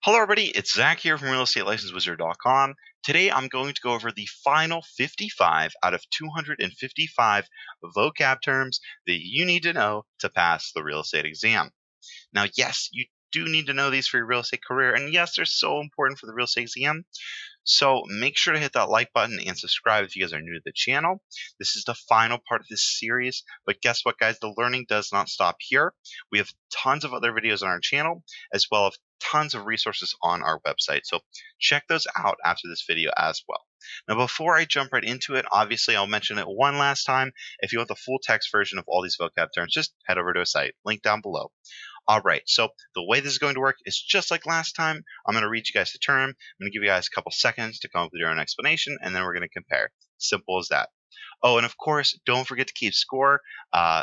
Hello, everybody. It's Zach here from RealEstateLicenseWizard.com. Today, I'm going to go over the final 55 out of 255 vocab terms that you need to know to pass the real estate exam. Now, yes, you do need to know these for your real estate career, and yes, they're so important for the real estate exam. So make sure to hit that like button and subscribe if you guys are new to the channel. This is the final part of this series, but guess what, guys? The learning does not stop here. We have tons of other videos on our channel, as well as tons of resources on our website. So check those out after this video as well. Now, before I jump right into it, obviously I'll mention it one last time. If you want the full text version of all these vocab terms, just head over to a site, link down below. All right, so the way this is going to work is just like last time. I'm going to read you guys the term. I'm going to give you guys a couple seconds to come up with your own explanation, and then we're going to compare. Simple as that. Oh, and of course, don't forget to keep score.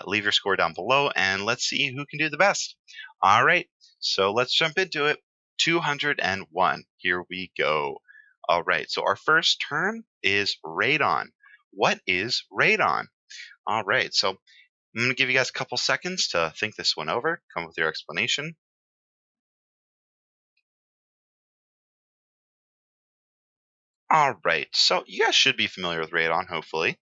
Leave your score down below, and let's see who can do the best. All right, so let's jump into it. 201. Here we go. All right, so our first term is radon. What is radon? All right, so I'm going to give you guys a couple seconds to think this one over, come up with your explanation. All right, so you guys should be familiar with radon, hopefully.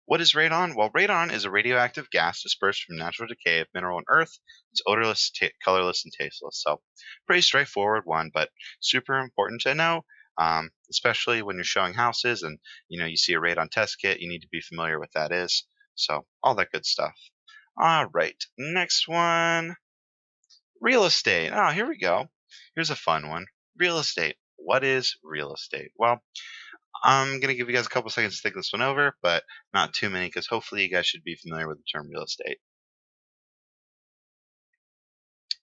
What is radon? Well, radon is a radioactive gas dispersed from natural decay of mineral on Earth. It's odorless, colorless, and tasteless. So, pretty straightforward one, but super important to know, especially when you're showing houses and you see a radon test kit. You need to be familiar with that is. So, all that good stuff. All right, next one. Real estate. Oh, here we go. Here's a fun one. Real estate. What is real estate? Well, I'm going to give you guys a couple seconds to think this one over, but not too many because hopefully you guys should be familiar with the term real estate.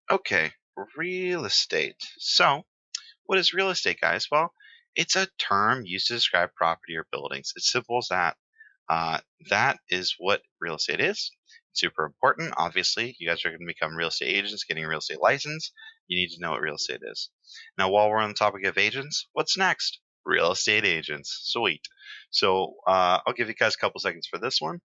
Okay, real estate. So, what is real estate, guys? Well, it's a term used to describe property or buildings. It's simple as that. Uh, that is what real estate is. Super important. Obviously, you guys are going to become real estate agents, getting a real estate license. You need to know what real estate is. Now, while we're on the topic of agents, what's next? Real estate agents. Sweet. So I'll give you guys a couple seconds for this one.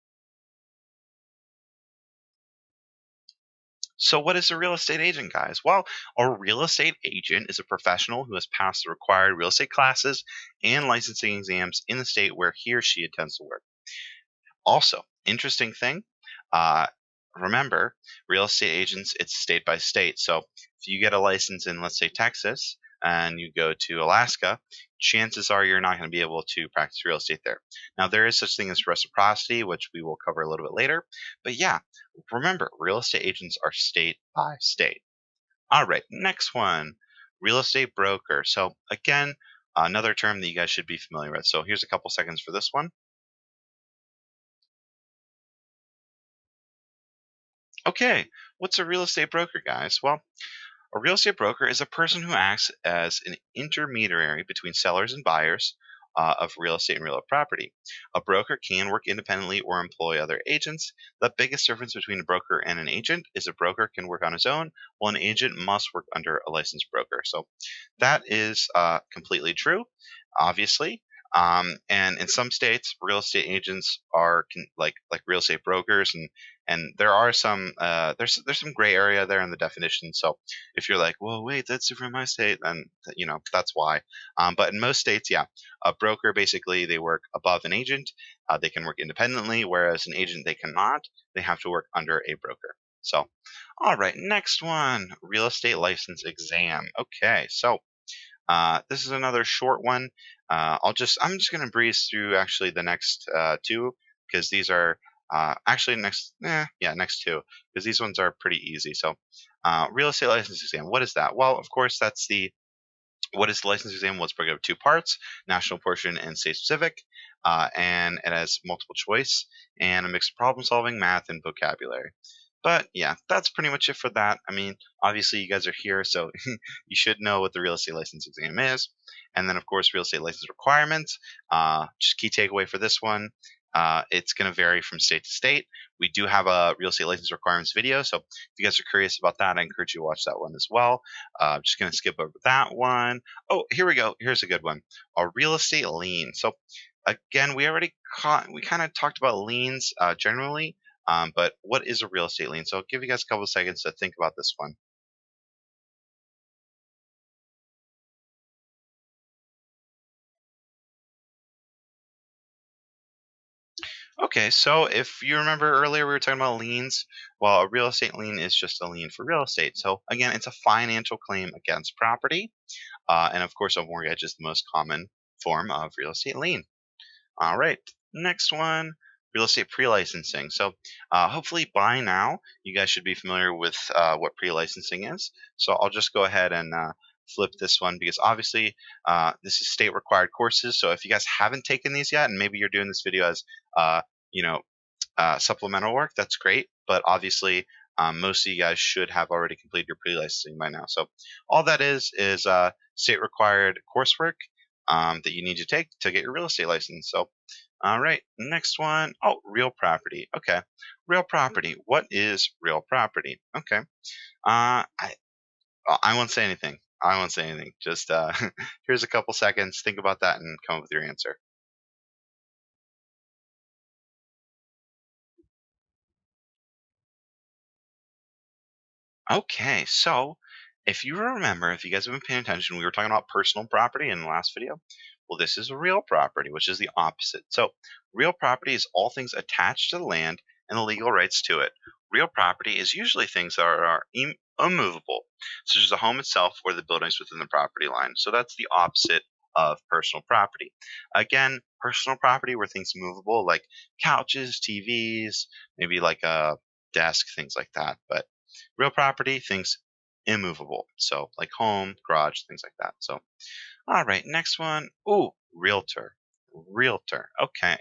So, what is a real estate agent, guys? Well, a real estate agent is a professional who has passed the required real estate classes and licensing exams in the state where he or she intends to work. Also, interesting thing, uh, remember, real estate agents, it's state by state. So if you get a license in, let's say, Texas, and you go to Alaska, chances are you're not going to be able to practice real estate there. Now, there is such thing as reciprocity, which we will cover a little bit later. But yeah, remember, real estate agents are state by state. All right, next one, real estate broker. So again, another term that you guys should be familiar with. So here's a couple seconds for this one. Okay, what's a real estate broker, guys? Well, a real estate broker is a person who acts as an intermediary between sellers and buyers of real estate and real property. A broker can work independently or employ other agents. The biggest difference between a broker and an agent is a broker can work on his own, while an agent must work under a licensed broker. So that is completely true, obviously. And in some states, real estate agents are like real estate brokers, and there are some there's some gray area there in the definition. So if you're like, well, wait, that's different in my state, then that's why. But in most states, yeah, a broker basically they work above an agent. They can work independently, whereas an agent they cannot. They have to work under a broker. So, all right, next one, real estate license exam. Okay, so this is another short one. I'm just gonna breeze through actually the next two because these are actually next two because these ones are pretty easy. So, real estate license exam. What is that? Well, of course, that's the what is the license exam? Well, it's broken up two parts: national portion and state specific, and it has multiple choice and a mix of problem solving, math, and vocabulary. But yeah, that's pretty much it for that. I mean, obviously you guys are here, so you should know what the real estate license exam is. And then, of course, real estate license requirements. Just key takeaway for this one. It's going to vary from state to state. We do have a real estate license requirements video, so if you guys are curious about that, I encourage you to watch that one as well. Just going to skip over that one. Oh, here we go. Here's a good one. A real estate lien. So again, we kind of talked about liens generally, but what is a real estate lien? So I'll give you guys a couple of seconds to think about this one. Okay, so if you remember earlier, we were talking about liens. Well, a real estate lien is just a lien for real estate. So again, it's a financial claim against property. And of course, a mortgage is the most common form of real estate lien. All right, next one, real estate pre-licensing. So hopefully by now, you guys should be familiar with what pre-licensing is. So I'll just go ahead and flip this one because obviously this is state required courses. So if you guys haven't taken these yet, and maybe you're doing this video as uh, you know supplemental work, that's great. But obviously, most of you guys should have already completed your pre-licensing by now. So all that is state required coursework that you need to take to get your real estate license. So, all right, next one. Oh, real property. Okay, real property. What is real property? Okay. I won't say anything. I won't say anything. Just here's a couple seconds. Think about that and come up with your answer. Okay, so if you remember, if you guys have been paying attention, we were talking about personal property in the last video. Well, this is real property, which is the opposite. So, real property is all things attached to the land and the legal rights to it. Real property is usually things that are immovable, such as the home itself or the buildings within the property line. So, that's the opposite of personal property. Again, personal property were things movable like couches, TVs, maybe like a desk, things like that. But real property, things immovable. So like home, garage, things like that. So all right, next one. Ooh, realtor. Realtor. Okay.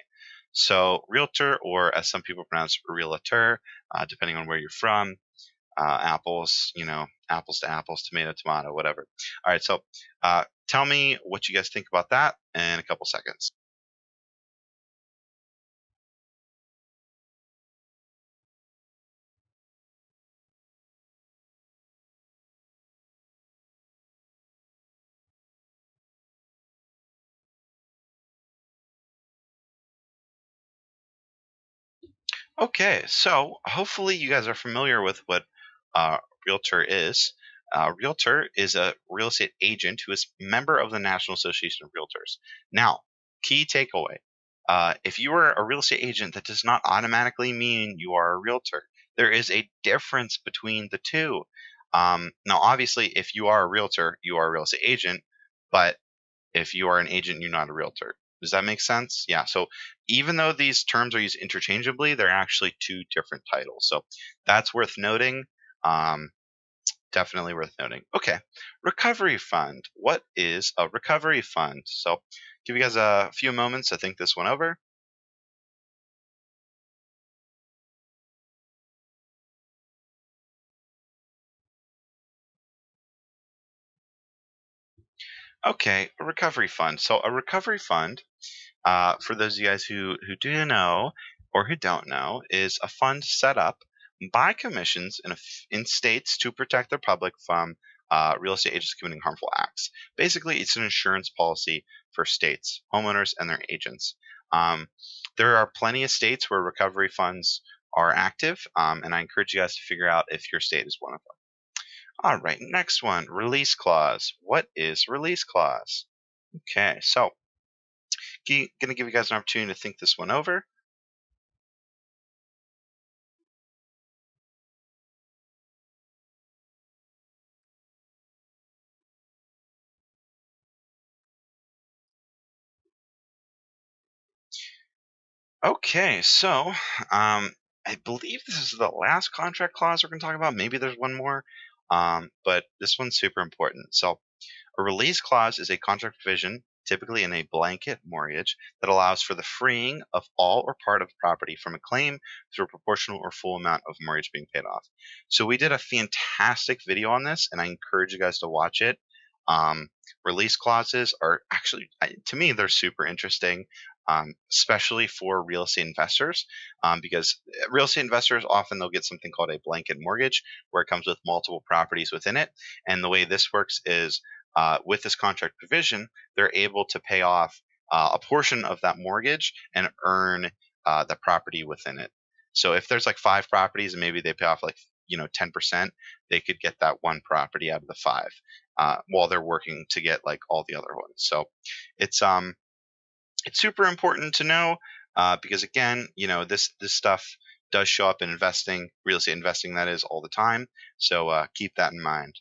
So realtor, or as some people pronounce realtor, depending on where you're from. Apples, apples to apples, tomato, tomato, whatever. All right, so tell me what you guys think about that in a couple seconds. Okay, so hopefully you guys are familiar with what uh, Realtor is. Realtor is a real estate agent who is a member of the National Association of Realtors. Now, key takeaway. If you are a real estate agent, that does not automatically mean you are a realtor. There is a difference between the two. Now, obviously, if you are a realtor, you are a real estate agent, but if you are an agent, you're not a realtor. Does that make sense? Yeah. So even though these terms are used interchangeably, they're actually two different titles. So that's worth noting. Um, Definitely worth noting. Okay. Recovery fund. What is a recovery fund? So give you guys a few moments to think this one over. Okay. A recovery fund. So a recovery fund, for those of you guys who do know or who don't know, is a fund set up by commissions in states to protect their public from real estate agents committing harmful acts. Basically, it's an insurance policy for states, homeowners, and their agents. Um, there are plenty of states where recovery funds are active, and I encourage you guys to figure out if your state is one of them. All right, next one, release clause. What is release clause? Okay, so going to give you guys an opportunity to think this one over. Okay, so I believe this is the last contract clause we're going to talk about. Maybe there's one more, but this one's super important. So, a release clause is a contract provision, typically in a blanket mortgage, that allows for the freeing of all or part of property from a claim through a proportional or full amount of mortgage being paid off. So, we did a fantastic video on this, and I encourage you guys to watch it. Um, Release clauses are actually, to me, they're super interesting, especially for real estate investors, because real estate investors often they'll get something called a blanket mortgage, where it comes with multiple properties within it. And the way this works is with this contract provision, they're able to pay off a portion of that mortgage and earn the property within it. So if there's like five properties and maybe they pay off like 10%, they could get that one property out of the five while they're working to get like all the other ones. So it's um it's super important to know. because again, this stuff does show up in investing, real estate investing, that is, all the time. So keep that in mind.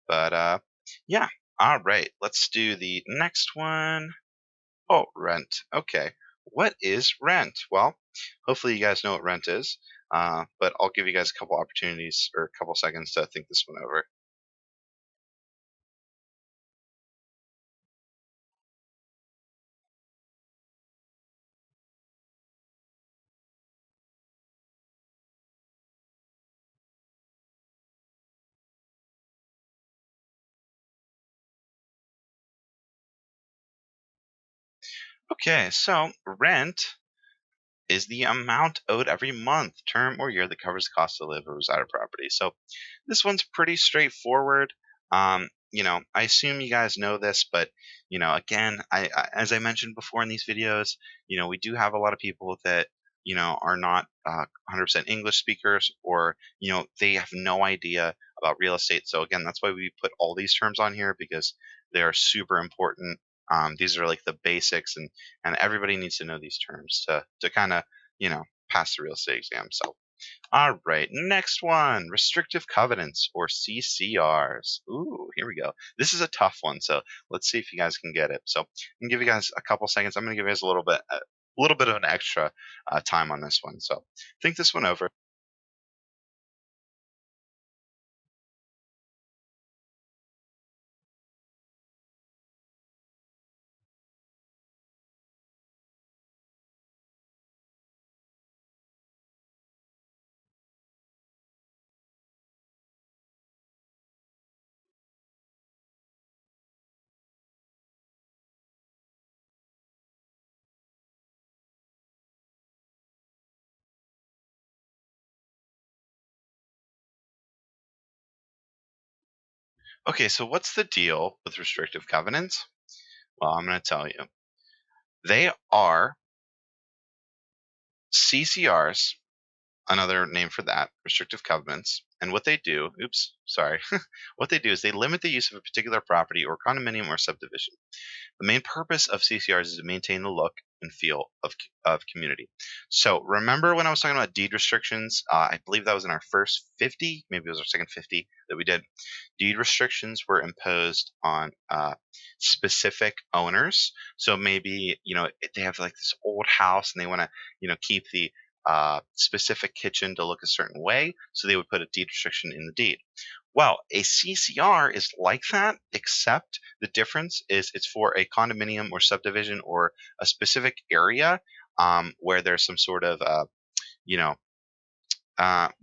But yeah, all right, let's do the next one. Oh, rent. Okay, what is rent? Well, hopefully you guys know what rent is. But I'll give you guys a couple opportunities or a couple seconds to think this one over. Okay, so rent is the amount owed every month, term, or year that covers the cost to live or reside at property. So this one's pretty straightforward. I assume you guys know this, but again, as I mentioned before in these videos, we do have a lot of people that are not 100% English speakers, or they have no idea about real estate. So again, that's why we put all these terms on here, because they are super important. These are like the basics, and everybody needs to know these terms to kind of pass the real estate exam. So all right, next one, restrictive covenants, or CCRs. Ooh, here we go. This is a tough one, so let's see if you guys can get it. So I'm gonna give you guys a couple seconds. I'm gonna give you guys a little bit of an extra time on this one. So think this one over. Okay, so what's the deal with restrictive covenants? Well, I'm gonna tell you. They are CCRs, another name for that, restrictive covenants. And what they do, oops, sorry, what they do is they limit the use of a particular property or condominium or subdivision. The main purpose of CCRs is to maintain the look and feel of community. So remember when I was talking about deed restrictions? I believe that was in our first 50, maybe it was our second 50 that we did. Deed restrictions were imposed on specific owners. So maybe they have like this old house and they want to keep the specific kitchen to look a certain way, so they would put a deed restriction in the deed. Well, a CCR is like that, except the difference is it's for a condominium or subdivision or a specific area where there's some sort of, you know,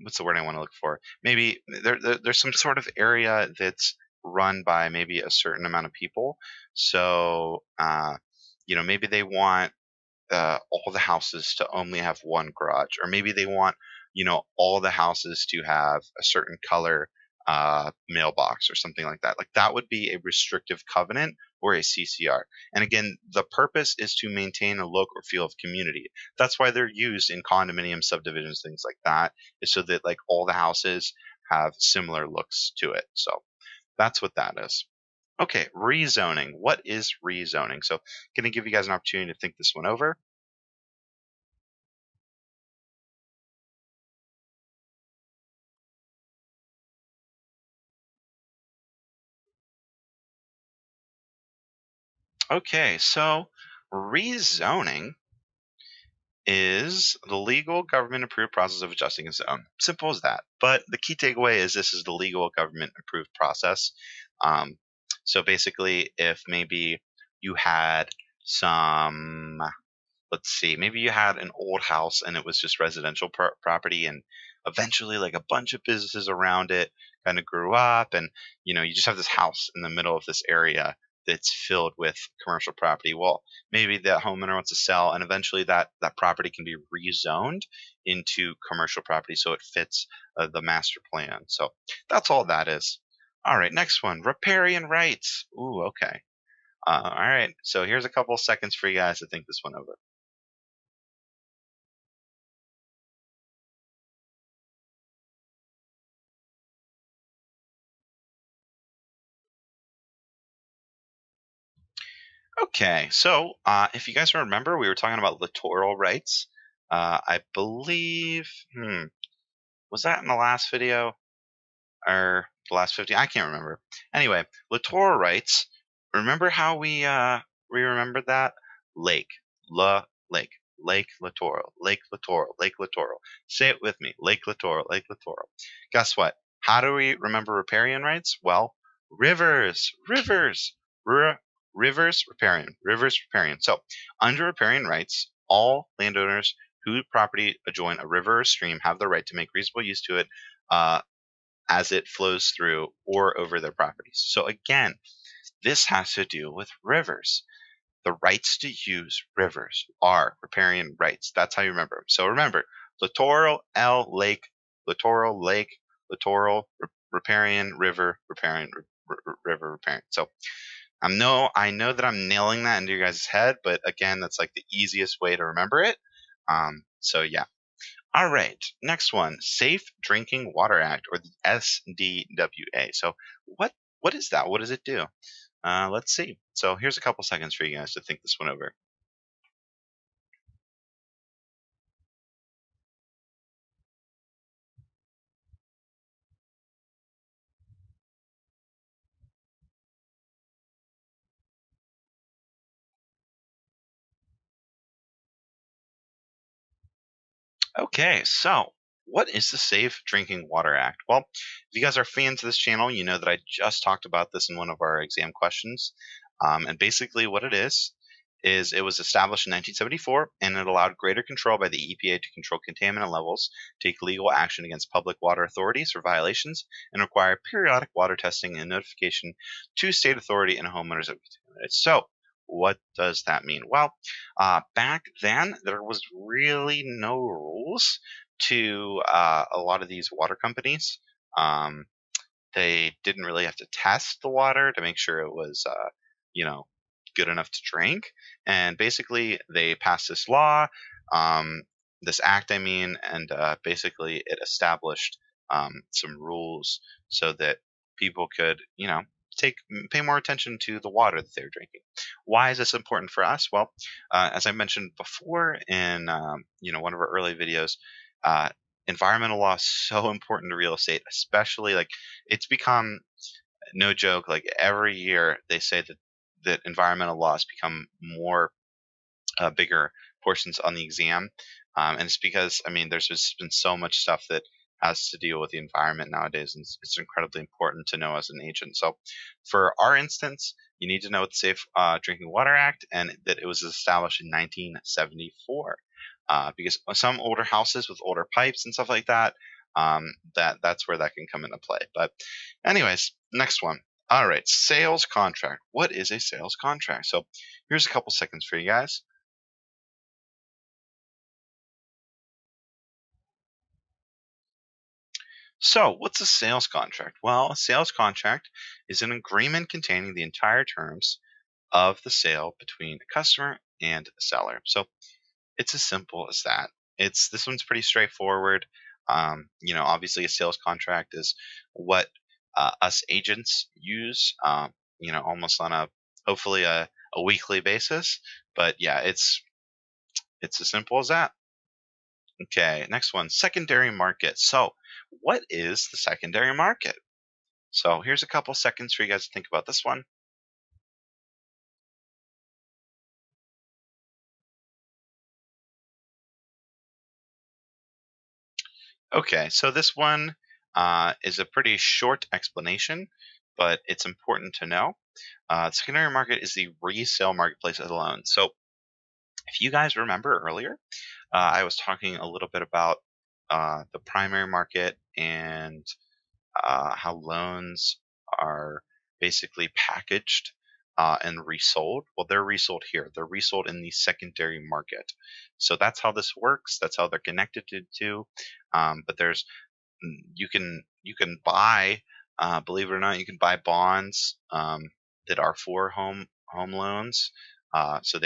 what's the word I want to look for? Maybe there's some sort of area that's run by maybe a certain amount of people. So, maybe they want all the houses to only have one garage, or maybe they want all the houses to have a certain color mailbox or something like that. Like that would be a restrictive covenant or a CCR. And again, the purpose is to maintain a look or feel of community. That's why they're used in condominium subdivisions, things like that, is so that like all the houses have similar looks to it. So that's what that is. Okay, rezoning. What is rezoning? So, going to give you guys an opportunity to think this one over. Okay, so rezoning is the legal government approved process of adjusting a zone. Simple as that. But the key takeaway is this is the legal government approved process. Um, so basically, if maybe you had some, let's see, maybe you had an old house and it was just residential property, and eventually, like a bunch of businesses around it kind of grew up, and you just have this house in the middle of this area that's filled with commercial property. Well, maybe that homeowner wants to sell, and eventually that property can be rezoned into commercial property so it fits the master plan. So that's all that is. All right, next one, riparian rights. Ooh, okay. All right, so here's a couple seconds for you guys to think this one over. Okay, so if you guys remember, we were talking about littoral rights. I believe, was that in the last video or the last 50? I can't remember. Anyway, littoral rights. Remember how we remembered that lake, la lake, lake littoral, lake littoral, lake littoral. Say it with me, lake littoral, lake littoral. Guess what? How do we remember riparian rights? Well, rivers, rivers, rivers, riparian, rivers, riparian. So under riparian rights, all landowners whose property adjoin a river or stream have the right to make reasonable use to it. As it flows through or over their properties. So again, this has to do with rivers. The rights to use rivers are riparian rights. That's how you remember them. So remember, littoral, lake, littoral, lake, littoral, riparian, river, riparian, river, riparian. So I know that I'm nailing that into your guys' head, but again, that's like the easiest way to remember it. So yeah. All right, next one, Safe Drinking Water Act, or the SDWA. So what is that? What does it do? Let's see. So here's a couple seconds for you guys to think this one over. Okay, so what is the Safe Drinking Water Act? Well, if you guys are fans of this channel, you know that I just talked about this in one of our exam questions. And basically, what it is it was established in 1974 and it allowed greater control by the EPA to control contaminant levels, take legal action against public water authorities for violations, and require periodic water testing and notification to state authority and homeowners of contaminants. So, what does that mean? Well, back then, there was really no rules to a lot of these water companies. Um, they didn't really have to test the water to make sure it was, you know, good enough to drink. And basically, they passed this law, um, this act, I mean, and basically it established some rules so that people could, take pay more attention to the water that they're drinking. Why is this important for us? Well, as I mentioned before in one of our early videos, uh, environmental law is so important to real estate, especially like it's become no joke. Like every year, they say that environmental laws become more bigger portions on the exam, and it's because I mean there's just been so much stuff that has to deal with the environment nowadays, and it's incredibly important to know as an agent. So, for our instance, you need to know the Safe Drinking Water Act and that it was established in 1974. Because some older houses with older pipes and stuff like that, that's where that can come into play. But, anyways, next one. All right, sales contract. What is a sales contract? So, here's a couple seconds for you guys. So, what's a sales contract? Well, a sales contract is an agreement containing the entire terms of the sale between a customer and a seller. So, it's as simple as that. This one's pretty straightforward. Obviously, a sales contract is what us agents use. Almost on a hopefully a weekly basis. But yeah, it's as simple as that. Okay, next one, secondary market. So, what is the secondary market? So, here's a couple seconds for you guys to think about this one. Okay, so this one is a pretty short explanation, but it's important to know. The secondary market is the resale marketplace of the loan. So, if you guys remember earlier, I was talking a little bit about the primary market and how loans are basically packaged and resold. Well, they're resold here. They're resold in the secondary market. So that's how this works. That's how they're connected to. But you can buy, believe it or not, you can buy bonds that are for home loans. So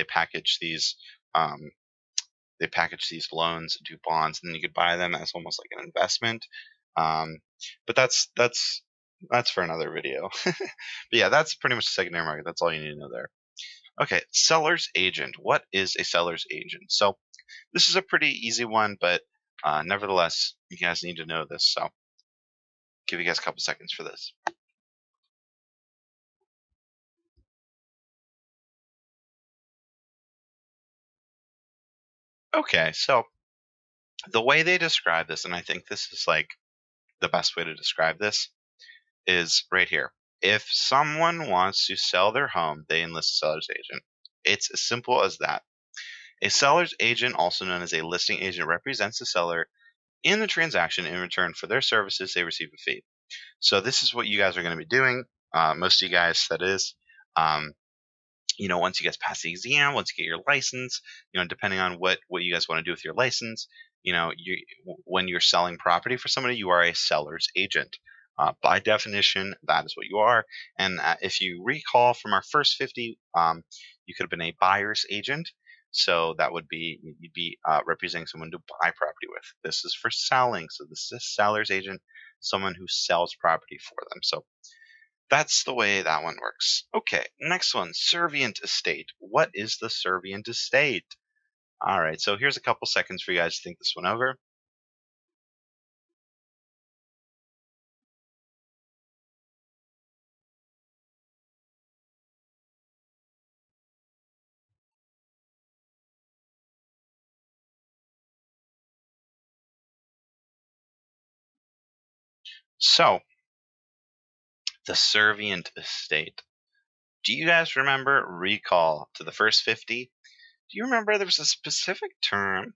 Um, they package these loans into bonds, and then you could buy them as almost like an investment. Um, but that's for another video. But yeah, that's pretty much the secondary market. That's all you need to know there. Okay, seller's agent. What is a seller's agent? So this is a pretty easy one, but nevertheless, you guys need to know this. So give you guys a couple seconds for this. Okay, so the way they describe this, and I think this is like the best way to describe this, is right here. If someone wants to sell their home, they enlist a seller's agent. It's as simple as that. A seller's agent, also known as a listing agent, represents the seller in the transaction. In return for their services, they receive a fee. So this is what you guys are going to be doing. Most of you guys, that is. Um, once you guys pass the exam, once you get your license, depending on what you guys want to do with your license, when you're selling property for somebody, you are a seller's agent. By definition, that is what you are. And if you recall from our first 50, you could have been a buyer's agent. So that would be, you'd be representing someone to buy property with. This is for selling. So this is a seller's agent, someone who sells property for them. So that's the way that one works. Okay, next one, servient estate. What is the servient estate? All right, so here's a couple seconds for you guys to think this one over. So, the servient estate. Do you guys recall to the first 50? Do you remember there was a specific term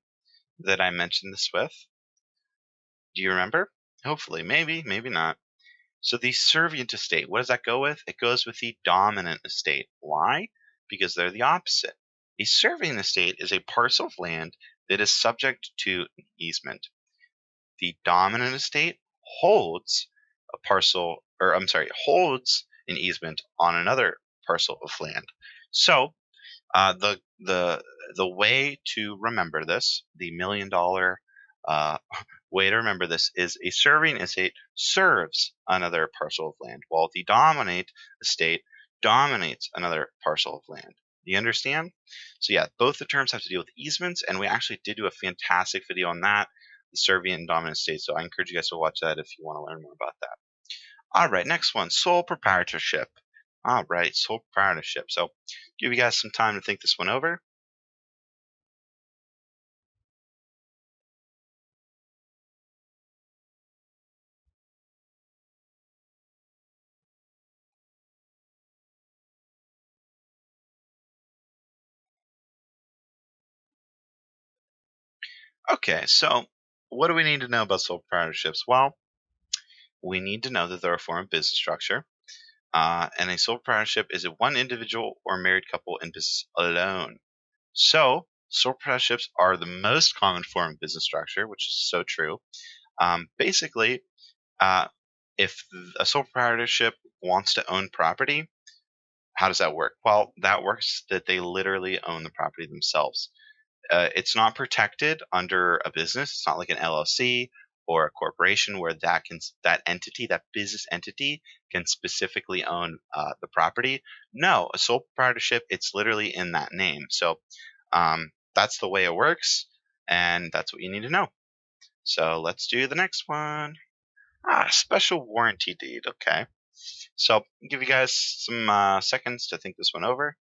that I mentioned this with? Do you remember? Hopefully, maybe, maybe not. So the servient estate, what does that go with? It goes with the dominant estate. Why? Because they're the opposite. A servient estate is a parcel of land that is subject to an easement. The dominant estate holds a parcel, or I'm sorry, holds an easement on another parcel of land. So the way to remember this, the $1,000,000 uh, way to remember this, is a serving estate serves another parcel of land, while the dominate estate dominates another parcel of land. Do you understand? So yeah, both the terms have to deal with easements, and we actually did do a fantastic video on that, the servient and dominant estate. So I encourage you guys to watch that if you want to learn more about that. All right, next one, sole proprietorship. All right, sole proprietorship. So give you guys some time to think this one over. Okay, so what do we need to know about sole proprietorships? Well, we need to know that they're a form of business structure, and a sole proprietorship is a one individual or married couple in business alone. So, sole proprietorships are the most common form of business structure, which is so true. Basically, uh, if a sole proprietorship wants to own property, how does that work? Well, that works that they literally own the property themselves. It's not protected under a business. It's not like an LLC or a corporation where that business entity can specifically own the property. No, a sole proprietorship, it's literally in that name. So that's the way it works, and that's what you need to know. So let's do the next one. Special warranty deed. Okay. So I'll give you guys some seconds to think this one over.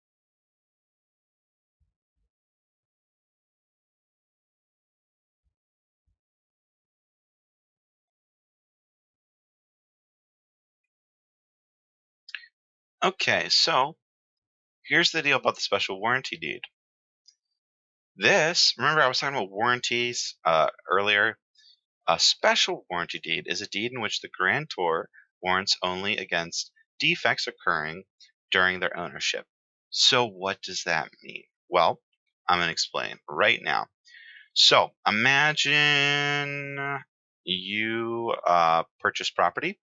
Okay, so here's the deal about the special warranty deed. Remember I was talking about warranties earlier? A special warranty deed is a deed in which the grantor warrants only against defects occurring during their ownership. So what does that mean? Well, I'm going to explain right now. So imagine you purchase property,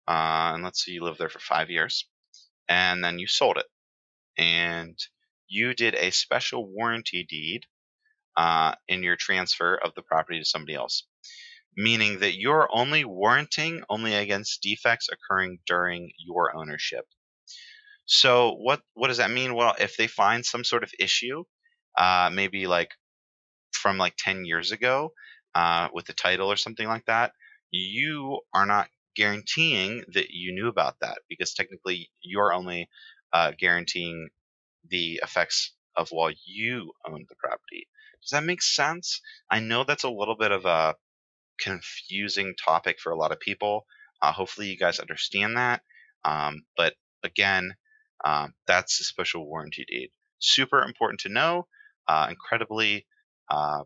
and let's say you live there for 5 years, and then you sold it, and you did a special warranty deed in your transfer of the property to somebody else, meaning that you're only warranting only against defects occurring during your ownership. So what does that mean? Well, if they find some sort of issue, maybe like from like 10 years ago, with the title or something like that, you are not guaranteeing that you knew about that, because technically you're only guaranteeing the effects of while you owned the property. Does that make sense? I know that's a little bit of a confusing topic for a lot of people. Hopefully, you guys understand that. But again, that's a special warranty deed. Super important to know. Incredibly uh,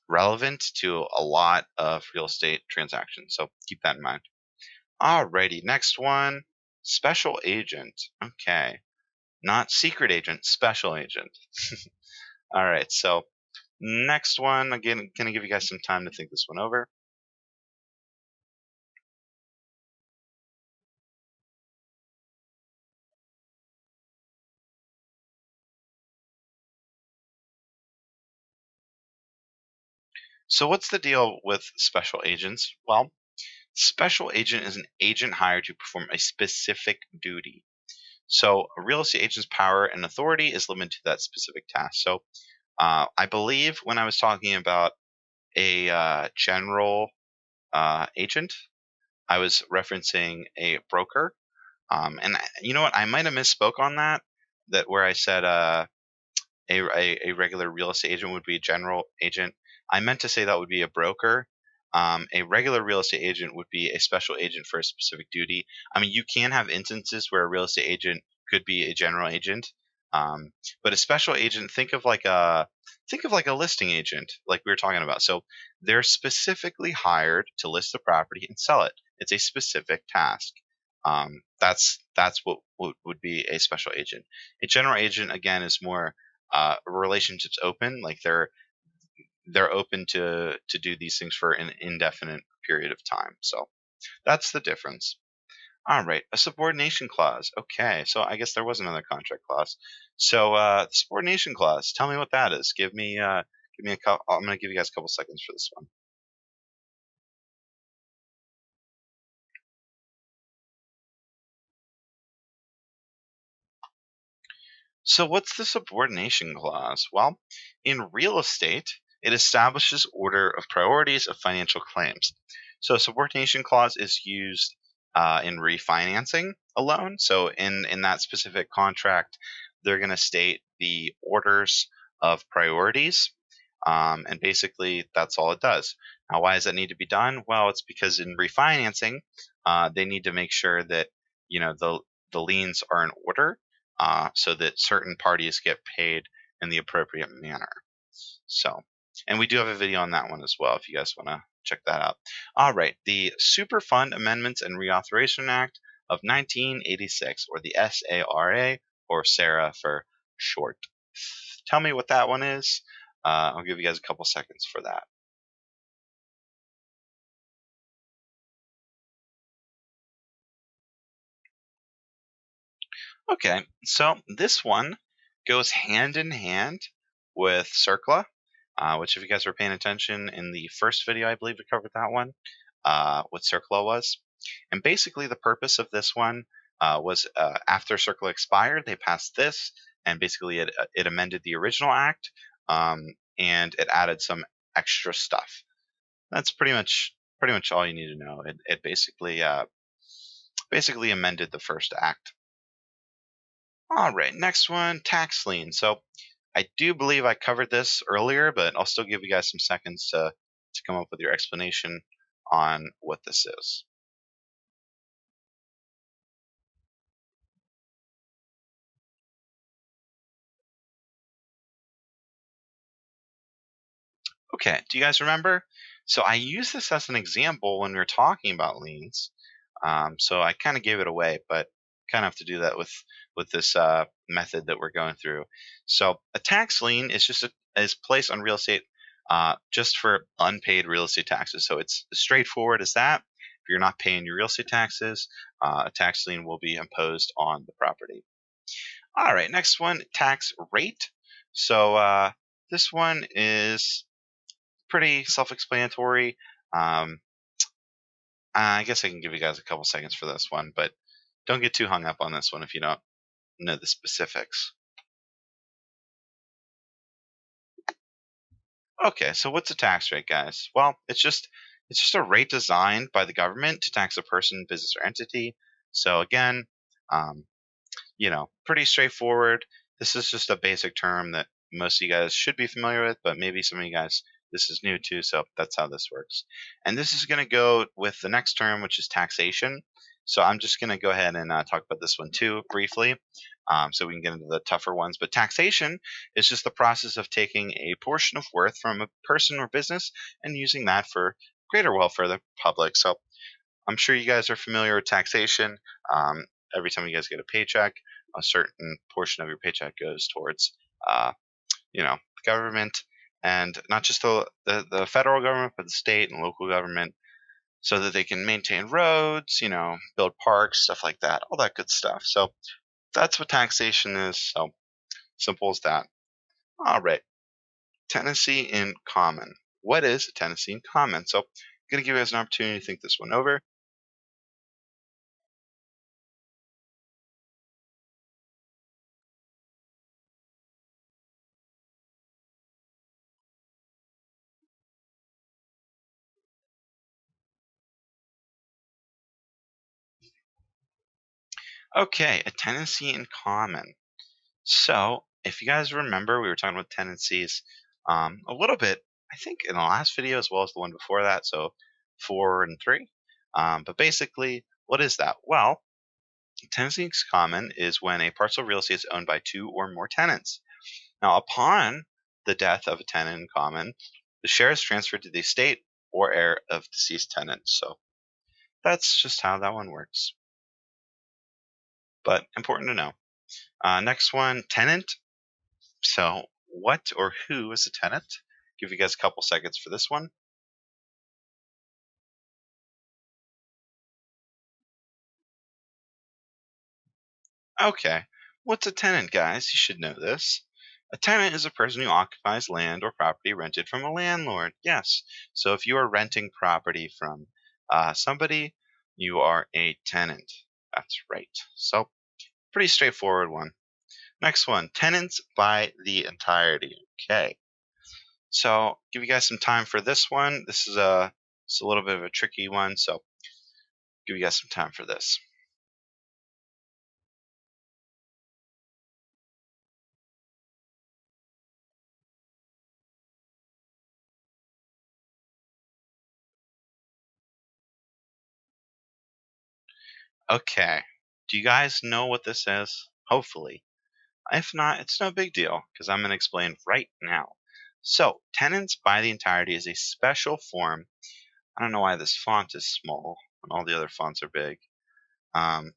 relevant to a lot of real estate transactions. So keep that in mind. Alrighty, next one, special agent. Okay, not secret agent, special agent. All right, so next one, again, gonna give you guys some time to think this one over. So what's the deal with special agents? Well, special agent is an agent hired to perform a specific duty. So a real estate agent's power and authority is limited to that specific task. So I believe when I was talking about a general agent, I was referencing a broker. You know what? I might have misspoke on that. That where I said a regular real estate agent would be a general agent. I meant to say that would be a broker. A regular real estate agent would be a special agent for a specific duty. I mean, you can have instances where a real estate agent could be a general agent, um, but a special agent, think of like a listing agent, like we were talking about. So they're specifically hired to list the property and sell it. It's a specific task. That's what would be a special agent. A general agent, again, is more relationships open, like they're open to do these things for an indefinite period of time. So that's the difference. All right, a subordination clause. Okay, so I guess there was another contract clause. So the subordination clause, tell me what that is. Give me a couple. I'm going to give you guys a couple seconds for this one. So, what's the subordination clause? Well, in real estate, it establishes order of priorities of financial claims. So, a subordination clause is used in refinancing a loan. So, in that specific contract, they're going to state the orders of priorities. And basically, that's all it does. Now, why does that need to be done? Well, it's because in refinancing, they need to make sure that the liens are in order, so that certain parties get paid in the appropriate manner. So, and we do have a video on that one as well if you guys want to check that out. All right, the Superfund Amendments and Reauthorization Act of 1986, or the SARA, or SARA for short. Tell me what that one is. I'll give you guys a couple seconds for that. Okay, so this one goes hand in hand with CERCLA, which if you guys were paying attention in the first video, I believe we covered that one, what CERCLA was. And basically the purpose of this one was after CERCLA expired, they passed this, and basically it amended the original act, and it added some extra stuff. That's pretty much all you need to know. It basically amended the first act. All right, next one, tax lien. So I do believe I covered this earlier, but I'll still give you guys some seconds to come up with your explanation on what this is. Okay, do you guys remember? So I used this as an example when we were talking about liens. So I kind of gave it away, but kind of have to do that with this method that we're going through. So a tax lien is is placed on real estate just for unpaid real estate taxes. So it's as straightforward as that. If you're not paying your real estate taxes, a tax lien will be imposed on the property. All right, next one, tax rate. So this one is pretty self-explanatory. Um, I guess I can give you guys a couple seconds for this one, but don't get too hung up on this one if you don't. know the specifics. Okay, so what's a tax rate, guys? Well, it's just a rate designed by the government to tax a person, business, or entity. So again, um, pretty straightforward. This is just a basic term that most of you guys should be familiar with, but maybe some of you guys this is new too, so that's how this works. And this is going to go with the next term, which is taxation. So I'm just going to go ahead and talk about this one too briefly, so we can get into the tougher ones. But taxation is just the process of taking a portion of worth from a person or business and using that for greater welfare of the public. So I'm sure you guys are familiar with taxation. Um, every time you guys get a paycheck, a certain portion of your paycheck goes towards, uh, the government, and not just the federal government, but the state and local government, so that they can maintain roads, build parks, stuff like that, all that good stuff. So that's what taxation is. So simple as that. All right, tenancy in common. What is a tenancy in common? So I'm going to give you guys an opportunity to think this one over. Okay, a tenancy in common. So, if you guys remember, we were talking about tenancies a little bit, I think, in the last video as well as the one before that. So, 4 and 3. But basically, what is that? Well, tenancy in common is when a parcel of real estate is owned by two or more tenants. Now, upon the death of a tenant in common, the share is transferred to the estate or heir of deceased tenants. So, that's just how that one works. But important to know. Next one, tenant. So, what or who is a tenant? Give you guys a couple seconds for this one. Okay, what's a tenant, guys? You should know this. A tenant is a person who occupies land or property rented from a landlord. Yes. So, if you are renting property from somebody, you are a tenant. That's right. So, pretty straightforward one. Next one, tenants by the entirety. Okay. So, give you guys some time for this one. It's a little bit of a tricky one, so give you guys some time for this. Okay. Do you guys know what this is? Hopefully. If not, it's no big deal because I'm going to explain right now. So, tenants by the entirety is a special form. I don't know why this font is small and all the other fonts are big. Um,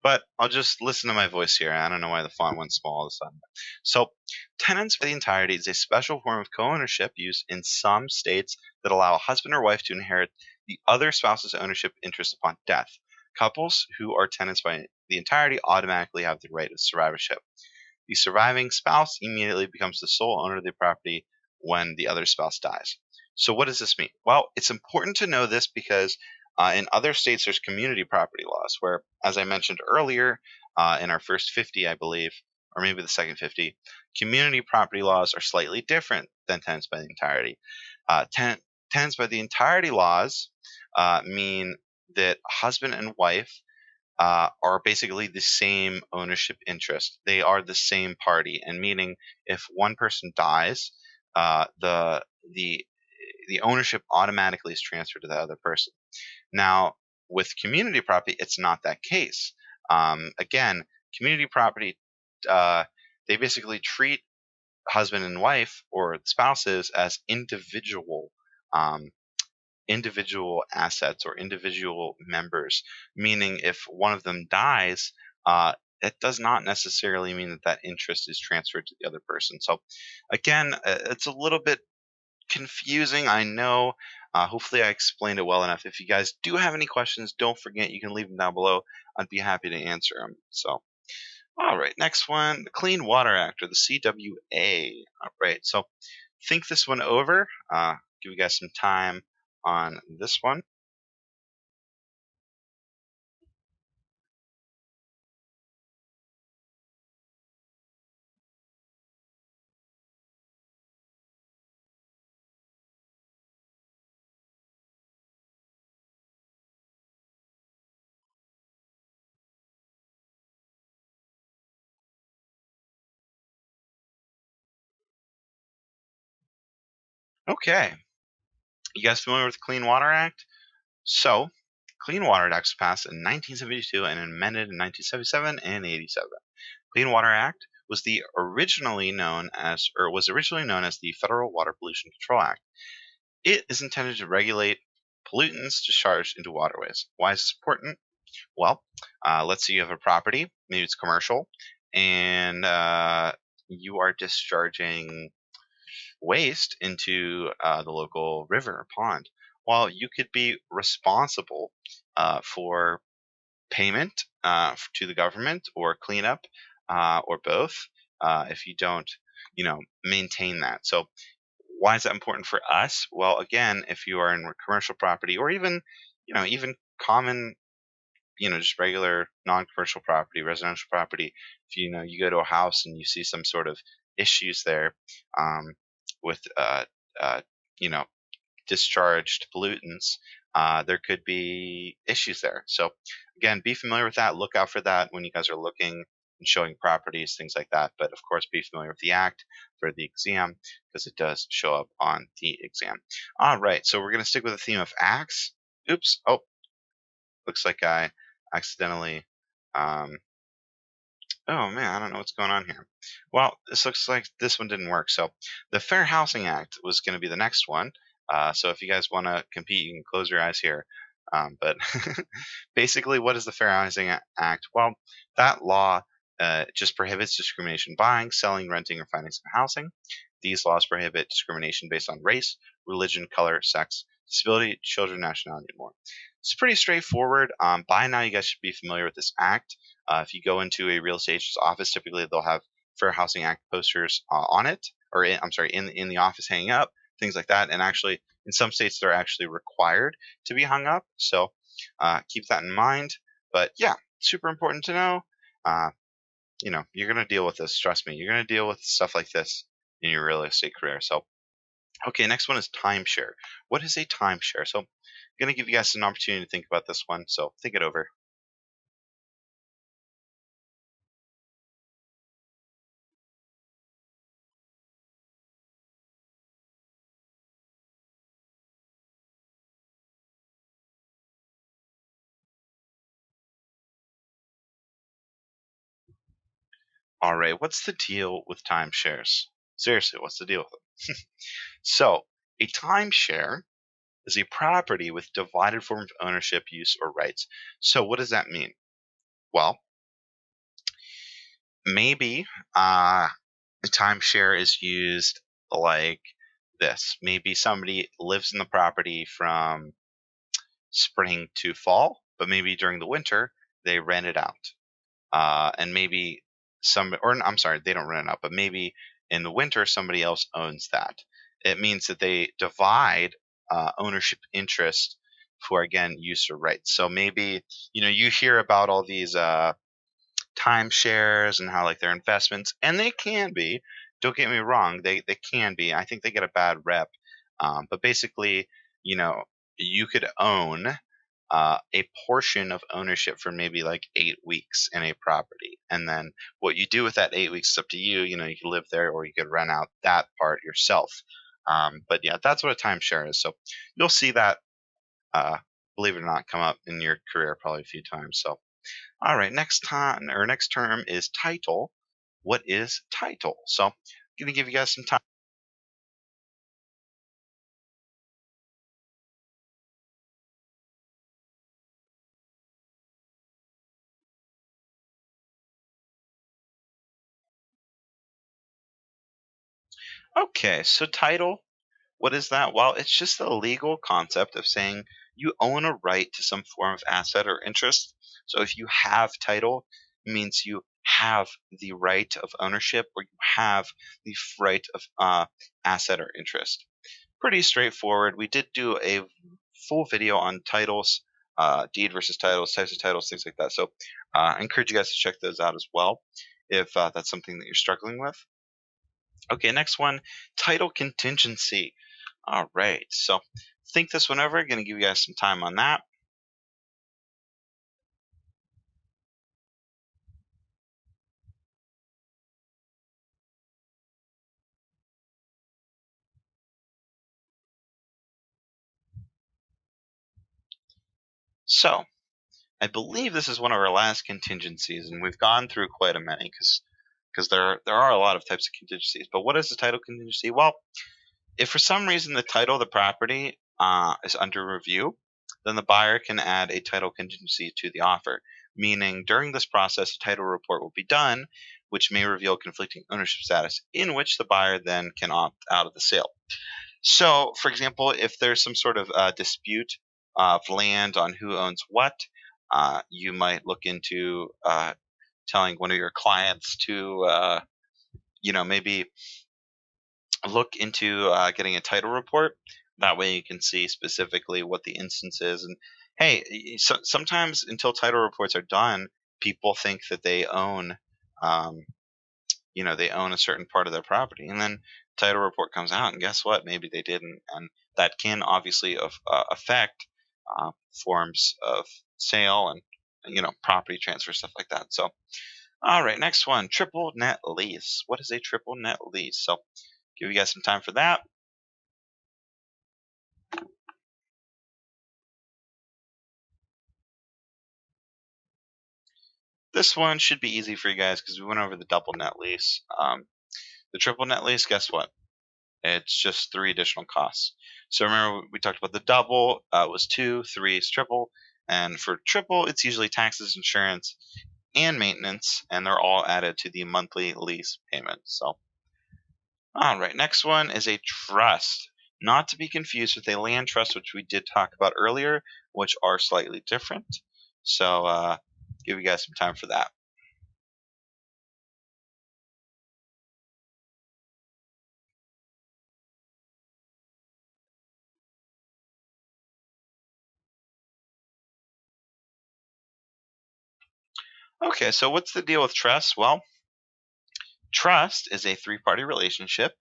but I'll just listen to my voice here. I don't know why the font went small all of a sudden. So, tenants by the entirety is a special form of co-ownership used in some states that allow a husband or wife to inherit the other spouse's ownership interest upon death. Couples who are tenants by the entirety automatically have the right of survivorship. The surviving spouse immediately becomes the sole owner of the property when the other spouse dies. So, what does this mean? Well, it's important to know this because in other states, there's community property laws where, as I mentioned earlier, in our first 50, I believe, or maybe the second 50, community property laws are slightly different than tenants by the entirety. Tenants by the entirety laws mean that husband and wife are basically the same ownership interest. They are the same party, and meaning if one person dies, the the ownership automatically is transferred to the other person. Now, with community property, it's not that case. Again, community property, uh, they basically treat husband and wife or spouses as um, individual assets or individual members, meaning if one of them dies, it does not necessarily mean that that interest is transferred to the other person. So, again, it's a little bit confusing, I know. Hopefully, I explained it well enough. If you guys do have any questions, don't forget you can leave them down below. I'd be happy to answer them. So, all right, next one, the Clean Water Act or the CWA. All right, so think this one over. Give you guys some time on this one. Okay, you guys familiar with the Clean Water Act? So, Clean Water Act was passed in 1972 and amended in 1977 and 87. Clean Water Act was originally known as the Federal Water Pollution Control Act. It is intended to regulate pollutants discharged into waterways. Why is this important? Well, let's say you have a property, maybe it's commercial, and you are discharging waste into the local river or pond. Well, you could be responsible for payment to the government or cleanup or both if you don't, maintain that. So why is that important for us? Well, again, if you are in commercial property or even common, just regular non-commercial property, residential property, if you go to a house and you see some sort of issues there with uh, you know discharged pollutants, there could be issues there. So again, be familiar with that. Look out for that when you guys are looking and showing properties, things like that. But of course, be familiar with the act for the exam because it does show up on the exam. All right, so we're going to stick with the theme of acts. Oops. Oh, looks like I accidentally. Um, oh man, I don't know what's going on here. Well, this looks like this one didn't work. So the Fair Housing Act was going to be the next one. So if you guys want to compete, you can close your eyes here. But basically, what is the Fair Housing Act? Well, that law just prohibits discrimination buying, selling, renting, or financing housing. These laws prohibit discrimination based on race, religion, color, sex, disability, children, nationality, and more. It's pretty straightforward. By now, you guys should be familiar with this act. If you go into a real estate agent's office, typically they'll have Fair Housing Act posters on it, or I'm sorry, in the office hanging up, things like that. And actually, in some states, they're actually required to be hung up. So keep that in mind. But yeah, super important to know. Uh, you're going to deal with this. Trust me, you're going to deal with stuff like this in your real estate career. So, okay, next one is timeshare. What is a timeshare? So, I'm going to give you guys an opportunity to think about this one. So, think it over. All right, what's the deal with timeshares? Seriously, what's the deal with them? So, a timeshare is a property with divided form of ownership, use, or rights. So, what does that mean? Well, maybe a timeshare is used like this. Maybe somebody lives in the property from spring to fall, but maybe during the winter they rent it out. And maybe I'm sorry, they don't rent it out, but maybe in the winter somebody else owns that. It means that they divide ownership interest for again use or rights. So maybe you hear about all these timeshares and how like they're investments, and they can be. Don't get me wrong, they can be. I think they get a bad rep, but basically, you know, you could own a portion of ownership for maybe like 8 weeks in a property, and then what you do with that 8 weeks is up to you. You can live there, or you could rent out that part yourself. But yeah, that's what a timeshare is. So you'll see that, uh, believe it or not, come up in your career probably a few times. So all right, next term is title. What is title? So I'm gonna give you guys some time. Okay, so title, what is that? Well, it's just the legal concept of saying you own a right to some form of asset or interest. So if you have title, it means you have the right of ownership, or you have the right of asset or interest. Pretty straightforward. We did do a full video on titles, deed versus titles, types of titles, things like that. So I encourage you guys to check those out as well if that's something that you're struggling with. Okay, next one, title contingency. All right, so think this one over. Going to give you guys some time on that. So I believe this is one of our last contingencies, and we've gone through quite a many because there are a lot of types of contingencies. But what is the title contingency? Well, if for some reason the title of the property is under review, then the buyer can add a title contingency to the offer, meaning during this process, a title report will be done, which may reveal conflicting ownership status, in which the buyer then can opt out of the sale. So, for example, if there's some sort of dispute of land on who owns what, you might look into telling one of your clients to, maybe look into getting a title report. That way, you can see specifically what the instance is. And hey, sometimes until title reports are done, people think that they own, um, they own a certain part of their property, and then title report comes out, and guess what? Maybe they didn't, and that can obviously affect forms of sale and property transfer, stuff like that. So, all right, next one, triple net lease. What is a triple net lease? So, give you guys some time for that. This one should be easy for you guys because we went over the double net lease. The triple net lease, guess what? It's just three additional costs. So remember we talked about the double was two, three is triple, and for triple it's usually taxes, insurance, and maintenance, and they're all added to the monthly lease payment. So, all right, next one is a trust, not to be confused with a land trust, which we did talk about earlier, which are slightly different. So, give you guys some time for that. Okay, so what's the deal with trust? Well, trust is a three-party relationship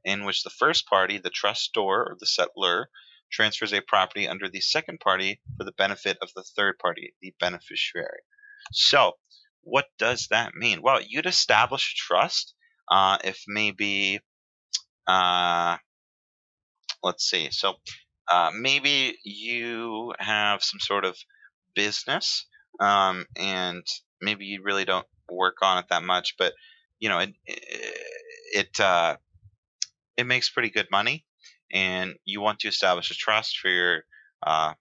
in which the first party, the trustor or the settlor, transfers a property under the second party for the benefit of the third party, the beneficiary. So, what does that mean? Well, you'd establish a trust if maybe, uh, let's see, so maybe you have some sort of business and maybe you really don't work on it that much, but it it makes pretty good money, and you want to establish a trust for your uh,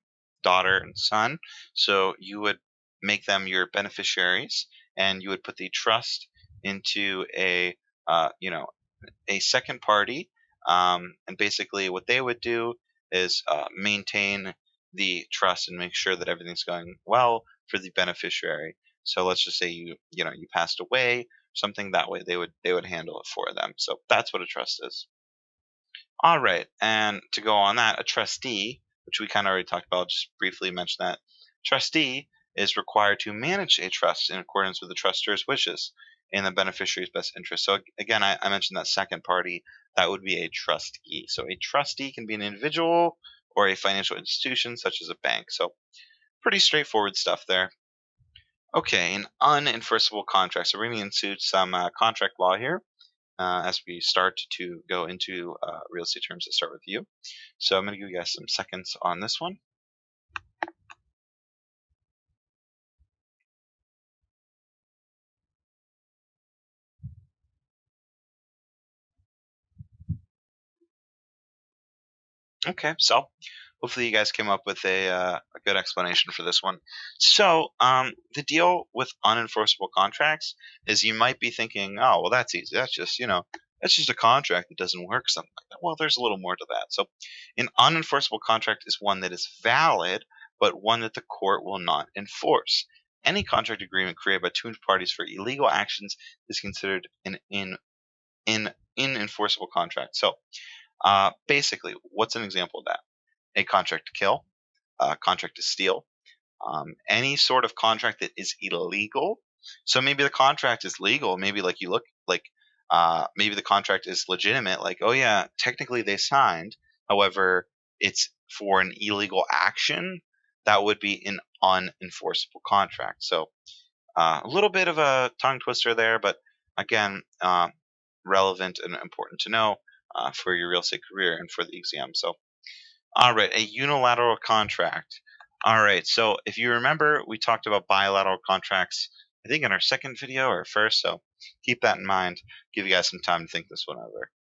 daughter and son. So you would make them your beneficiaries, and you would put the trust into uh, you know a second party. And basically, what they would do is maintain the trust and make sure that everything's going well for the beneficiary. So let's just say you passed away, something that way they would handle it for them. So that's what a trust is. All right, and to go on that, a trustee, which we kind of already talked about, just briefly mention that trustee is required to manage a trust in accordance with the trustor's wishes in the beneficiary's best interest. So again, I mentioned that second party, that would be a trustee. So a trustee can be an individual or a financial institution such as a bank. So pretty straightforward stuff there. Okay, an unenforceable contract. So we're going to into some contract law here as we start to go into real estate terms that start with you. So I'm going to give you guys some seconds on this one. Okay, so hopefully you guys came up with a good explanation for this one. So the deal with unenforceable contracts is you might be thinking, oh, well, that's easy. That's just, that's just a contract that doesn't work, something like that. Well, there's a little more to that. So an unenforceable contract is one that is valid, but one that the court will not enforce. Any contract agreement created by two parties for illegal actions is considered an enforceable contract. So basically, what's an example of that? A contract to kill, a contract to steal, any sort of contract that is illegal. So maybe the contract is legal. Maybe like you look like maybe the contract is legitimate. Like, oh yeah, technically they signed. However, it's for an illegal action. That would be an unenforceable contract. So a little bit of a tongue twister there, but again, relevant and important to know for your real estate career and for the exam. So, all right, a unilateral contract. All right. So if you remember, we talked about bilateral contracts, I think in our second video or first. So keep that in mind. Give you guys some time to think this one over.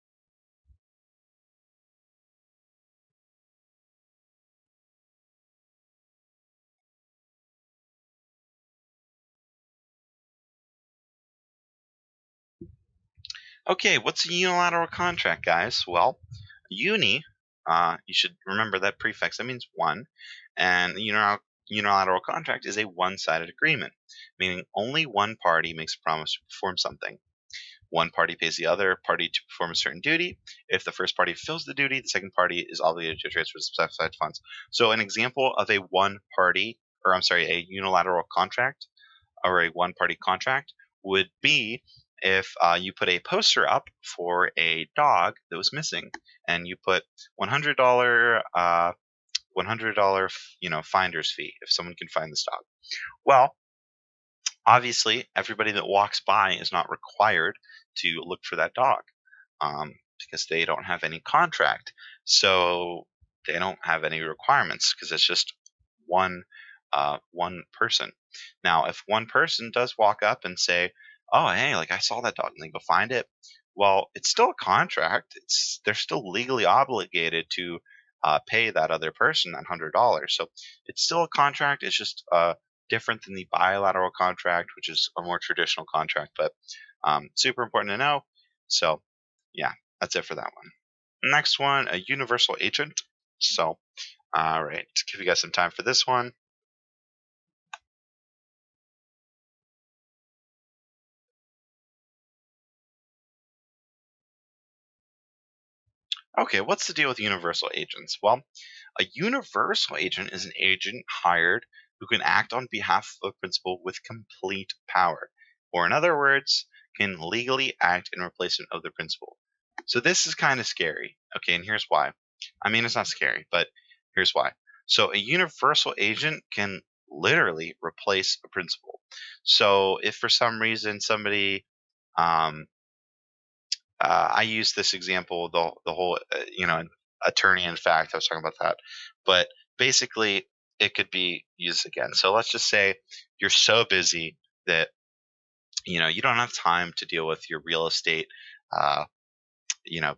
Okay, what's a unilateral contract, guys? Well, uni, you should remember that prefix. That means one, and unilateral contract is a one-sided agreement, meaning only one party makes a promise to perform something. One party pays the other party to perform a certain duty. If the first party fulfills the duty, the second party is obligated to transfer specified funds. So, an example of a a unilateral contract or a one-party contract would be if you put a poster up for a dog that was missing, and you put $100 finder's fee if someone can find this dog. Well, obviously, everybody that walks by is not required to look for that dog because they don't have any contract. So they don't have any requirements because it's just one one person. Now, if one person does walk up and say, "Oh, hey, like I saw that dog," and they go find it, well, it's still a contract. They're still legally obligated to pay that other person that $100. So it's still a contract. It's just different than the bilateral contract, which is a more traditional contract, but super important to know. So, yeah, that's it for that one. Next one, a universal agent. So, all right, to give you guys some time for this one. Okay, what's the deal with universal agents? Well, a universal agent is an agent hired who can act on behalf of a principal with complete power, or in other words, can legally act in replacement of the principal. So this is kind of scary. Okay, and here's why. I mean, it's not scary, but here's why. So a universal agent can literally replace a principal. So if for some reason somebody um, I use this example, the whole, attorney in fact, I was talking about that. But basically, it could be used again. So let's just say you're so busy that, you don't have time to deal with your real estate, uh,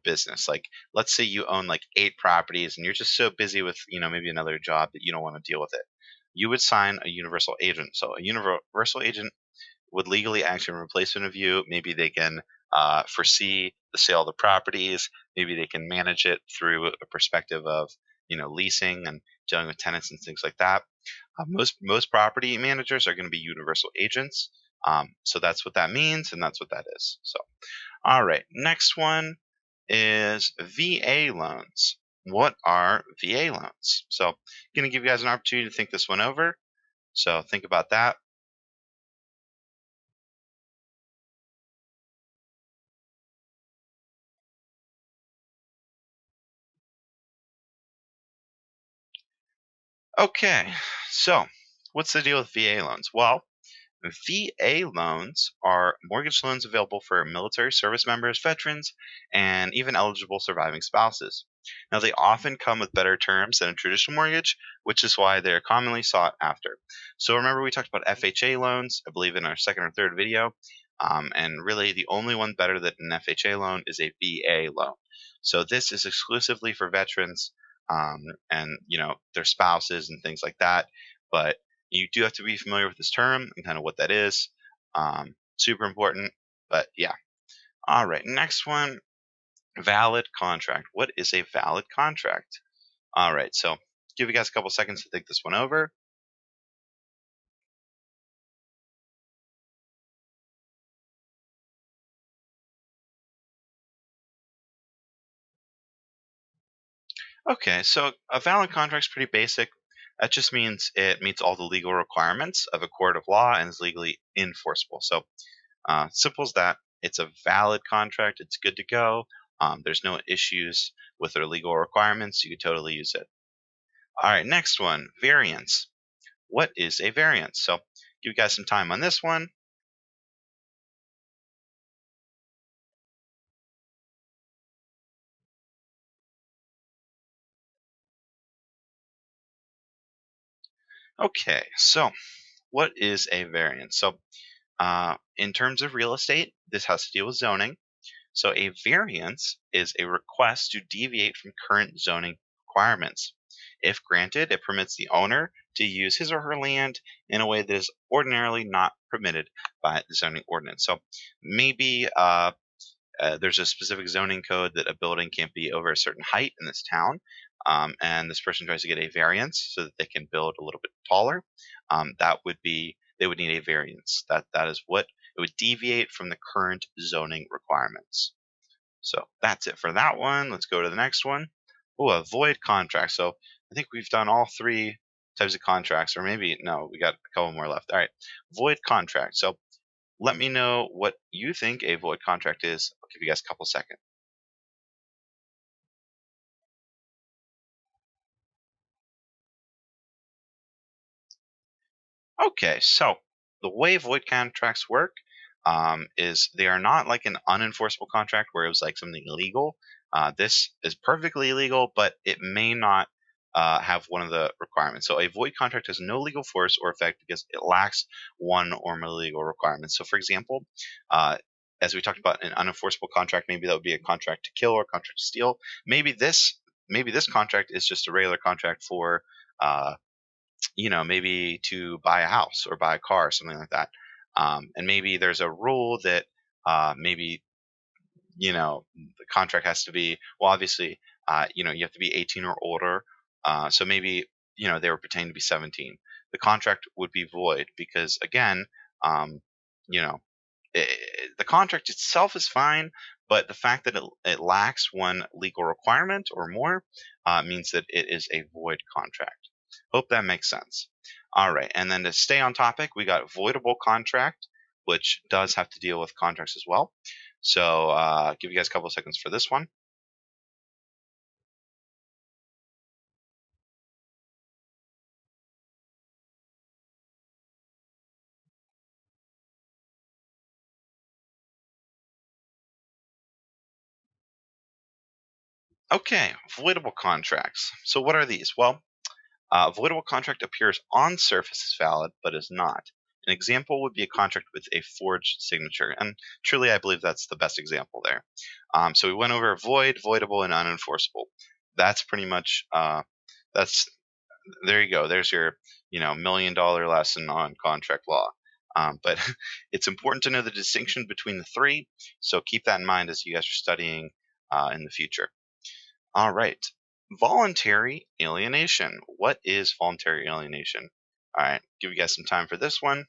business. Like, let's say you own like 8 properties and you're just so busy with, maybe another job that you don't want to deal with it. You would sign a universal agent. So a universal agent would legally act in replacement of you. Maybe they can foresee the sale of the properties. Maybe they can manage it through a perspective of leasing and dealing with tenants and things like that. Most property managers are going to be universal agents. So that's what that means, and that's what that is. So, all right, next one is VA loans. What are VA loans? So, I'm going to give you guys an opportunity to think this one over. So, think about that. Okay, so what's the deal with VA loans? Well, VA loans are mortgage loans available for military service members, veterans, and even eligible surviving spouses. Now, they often come with better terms than a traditional mortgage, which is why they're commonly sought after. So, remember, we talked about FHA loans, I believe, in our second or third video. And really, the only one better than an FHA loan is a VA loan. So, this is exclusively for veterans and their spouses and things like that. But you do have to be familiar with this term and kind of what that is. Super important. But yeah. All right. Next one, valid contract. What is a valid contract? All right. So give you guys a couple seconds to think this one over. Okay. So a valid contract is pretty basic. That just means it meets all the legal requirements of a court of law and is legally enforceable. So simple as that. It's a valid contract. It's good to go. There's no issues with their legal requirements. You could totally use it. All right, next one, variance. What is a variance? So give you guys some time on this one. Okay, so what is a variance? So, in terms of real estate, this has to deal with zoning. So, a variance is a request to deviate from current zoning requirements. If granted, it permits the owner to use his or her land in a way that is ordinarily not permitted by the zoning ordinance. So, maybe there's a specific zoning code that a building can't be over a certain height in this town, and this person tries to get a variance so that they can build a little bit taller. That would be they would need a variance. That is what it would deviate from the current zoning requirements. So that's it for that one. Let's go to the next one. Oh, a void contract. So I think we've done all three types of contracts, or maybe no, we got a couple more left. All right, void contract. So let me know what you think a void contract is. I'll give you guys a couple seconds. Okay, so the way void contracts work is they are not like an unenforceable contract where it was like something illegal. This is perfectly legal, but it may not have one of the requirements. So a void contract has no legal force or effect because it lacks one or more legal requirements. So, for example, uh, as we talked about an unenforceable contract, maybe that would be a contract to kill or a contract to steal. Maybe this contract is just a regular contract for uh, maybe to buy a house or buy a car or something like that. And maybe there's a rule that maybe the contract has to be, well, obviously, you have to be 18 or older. So maybe they were pretending to be 17. The contract would be void because again, um, you know, the contract itself is fine, but the fact that it lacks one legal requirement or more means that it is a void contract. Hope that makes sense. All right, and then to stay on topic, we got voidable contract, which does have to deal with contracts as well. So give you guys a couple of seconds for this one. Okay, voidable contracts. So what are these? Well, a voidable contract appears on surface as valid, but is not. An example would be a contract with a forged signature, and truly, I believe that's the best example there. So we went over void, voidable, and unenforceable. That's pretty much that's there you go. There's your $1 million lesson on contract law. But it's important to know the distinction between the three, so keep that in mind as you guys are studying in the future. All right. Voluntary alienation. What is voluntary alienation? All right. Give you guys some time for this one.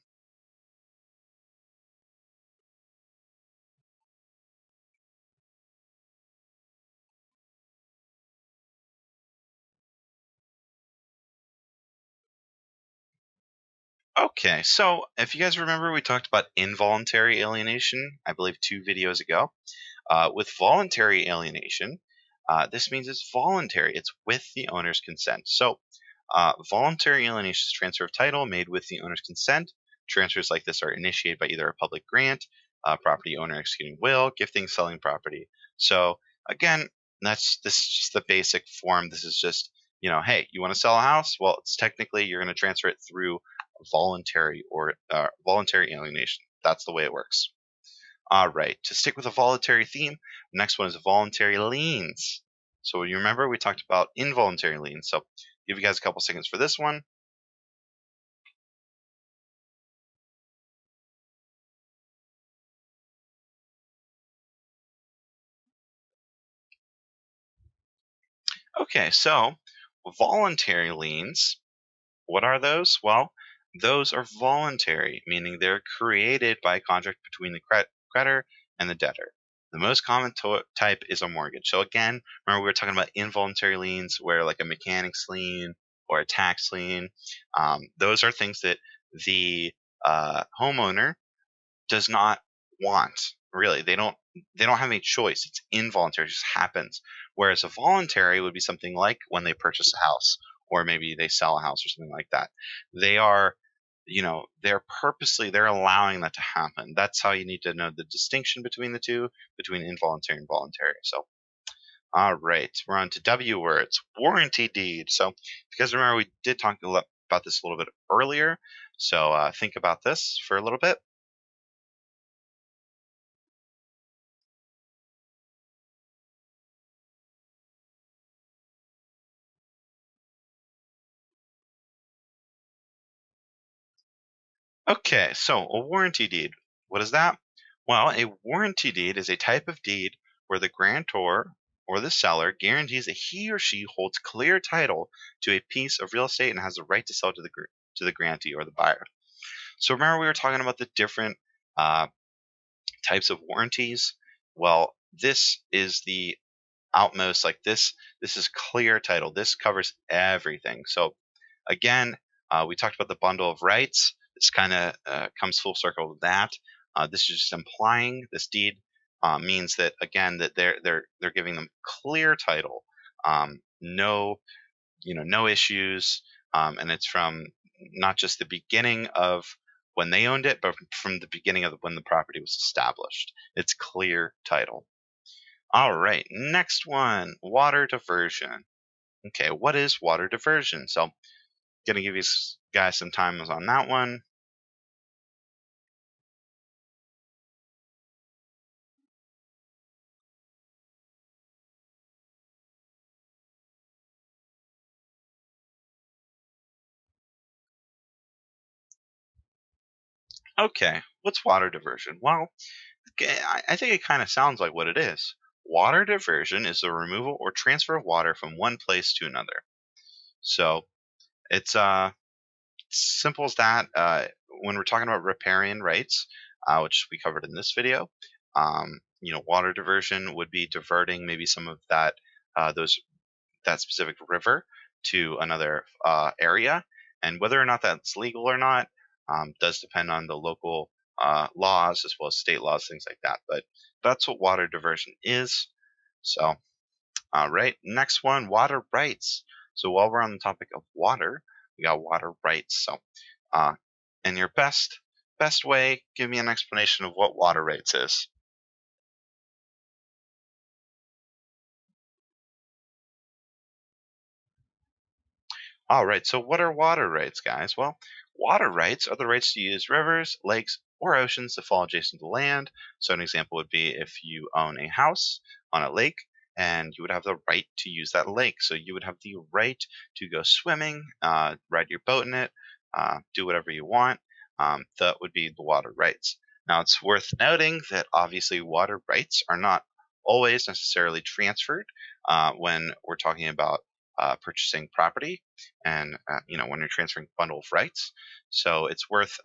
Okay. So if you guys remember, we talked about involuntary alienation, I believe 2 videos ago. With voluntary alienation, this means it's voluntary. It's with the owner's consent. So voluntary alienation is transfer of title made with the owner's consent. Transfers like this are initiated by either a public grant, property owner executing will, gifting, selling property. So again, this is just the basic form. This is just hey, you want to sell a house? Well, it's technically you're going to transfer it through voluntary or voluntary alienation. That's the way it works. All right. To stick with a voluntary theme, the next one is voluntary liens. So you remember we talked about involuntary liens. So give you guys a couple seconds for this one. Okay, so voluntary liens, what are those? Well, those are voluntary, meaning they're created by a contract between the creditor and the debtor. The most common type is a mortgage. So again, remember we were talking about involuntary liens, where like a mechanics lien or a tax lien, those are things that the homeowner does not want. Really, they don't have any choice. It's involuntary, it just happens. Whereas a voluntary would be something like when they purchase a house or maybe they sell a house or something like that. They are they're allowing that to happen. That's how you need to know the distinction between the two, between involuntary and voluntary. So all right, we're on to W words. Warranty deed. So if you guys remember, we did talk about this a little bit earlier. So think about this for a little bit. Okay, so a warranty deed. What is that? Well, a warranty deed is a type of deed where the grantor or the seller guarantees that he or she holds clear title to a piece of real estate and has the right to sell to the grantee or the buyer. So remember we were talking about the different uh, types of warranties. Well, this is the outmost. Like this is clear title. This covers everything. So again, we talked about the bundle of rights. This kind of comes full circle with that. This is just implying this deed means that again that they're giving them clear title, no no issues, and it's from not just the beginning of when they owned it, but from the beginning of when the property was established. It's clear title. All right, next one, water diversion. Okay, what is water diversion? So gonna give you guys some time on that one. Okay, what's water diversion? Well, okay, I think it kind of sounds like what it is. Water diversion is the removal or transfer of water from one place to another. So it's simple as that. When we're talking about riparian rights, which we covered in this video, water diversion would be diverting maybe some of those that specific river to another area, and whether or not that's legal or not does depend on the local laws as well as state laws, things like that. But that's what water diversion is. So, all right, next one, water rights. So while we're on the topic of water, we got water rights. So, uh, in your best way, give me an explanation of what water rights is. All right, so what are water rights, guys? Well, water rights are the rights to use rivers, lakes, or oceans that fall adjacent to land. So, an example would be if you own a house on a lake and you would have the right to use that lake. So, you would have the right to go swimming, ride your boat in it, do whatever you want. That would be the water rights. Now, it's worth noting that obviously water rights are not always necessarily transferred when we're talking about purchasing property and when you're transferring bundle of rights. So it's worth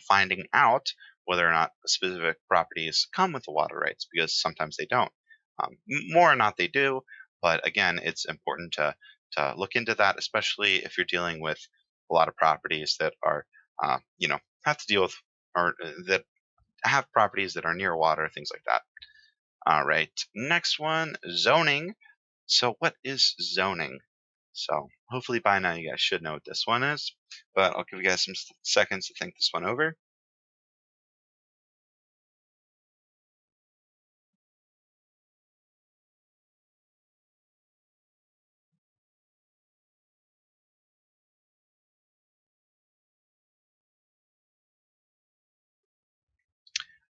finding out whether or not specific properties come with the water rights, because sometimes they don't. More or not they do, but again, it's important to look into that, especially if you're dealing with a lot of properties that are have to deal with, or that have properties that are near water, things like that. All right, next one, zoning. So what is zoning? So hopefully by now you guys should know what this one is, but I'll give you guys some seconds to think this one over.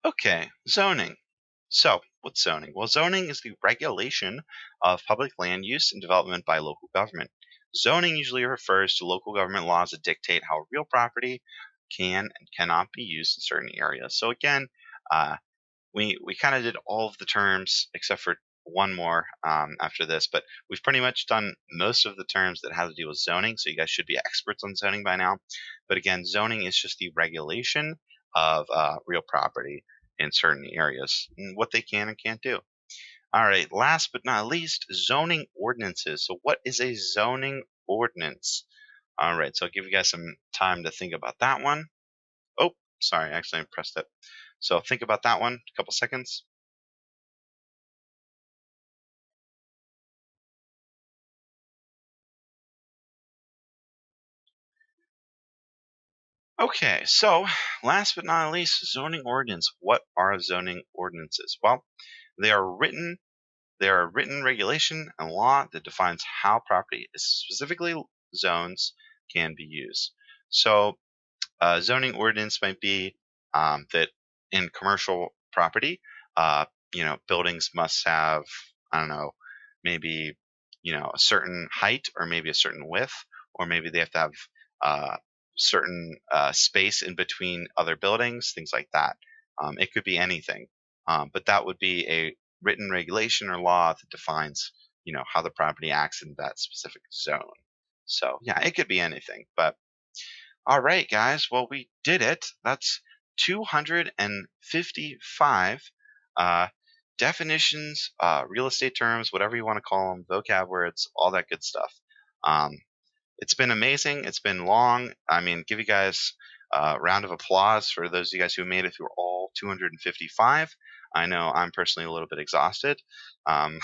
Okay, zoning. So what's zoning? Well, zoning is the regulation of public land use and development by local government. Zoning usually refers to local government laws that dictate how real property can and cannot be used in certain areas. So again, uh, we kind of did all of the terms except for one more after this, but we've pretty much done most of the terms that have to do with zoning. So you guys should be experts on zoning by now. But again, zoning is just the regulation of real property in certain areas, and what they can and can't do. All right, last but not least, zoning ordinances. So what is a zoning ordinance? All right, so I'll give you guys some time to think about that one. Oh, sorry, I accidentally pressed it. So think about that one, a couple seconds. Okay, so last but not least, zoning ordinance. What are zoning ordinances? Well, they are written they are a written regulation and law that defines how property is specifically zones can be used. So zoning ordinance might be that in commercial property, buildings must have, I don't know, maybe, a certain height or maybe a certain width, or maybe they have to have certain space in between other buildings, things like that. It could be anything, but that would be a written regulation or law that defines, how the property acts in that specific zone. So yeah, it could be anything, but all right, guys. Well, we did it. That's 255 uh, definitions, real estate terms, whatever you want to call them, vocab words, all that good stuff. Um, it's been amazing. It's been long. I mean, give you guys a round of applause for those of you guys who made it through all 255. I know I'm personally a little bit exhausted. Um,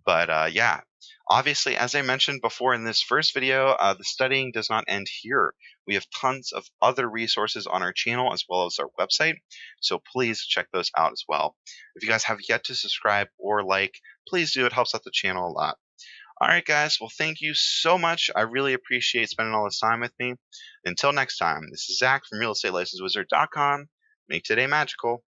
but yeah, obviously, as I mentioned before in this first video, the studying does not end here. We have tons of other resources on our channel as well as our website, so please check those out as well. If you guys have yet to subscribe or like, please do. It helps out the channel a lot. All right, guys. Well, thank you so much. I really appreciate spending all this time with me. Until next time, this is Zach from RealEstateLicenseWizard.com. Make today magical.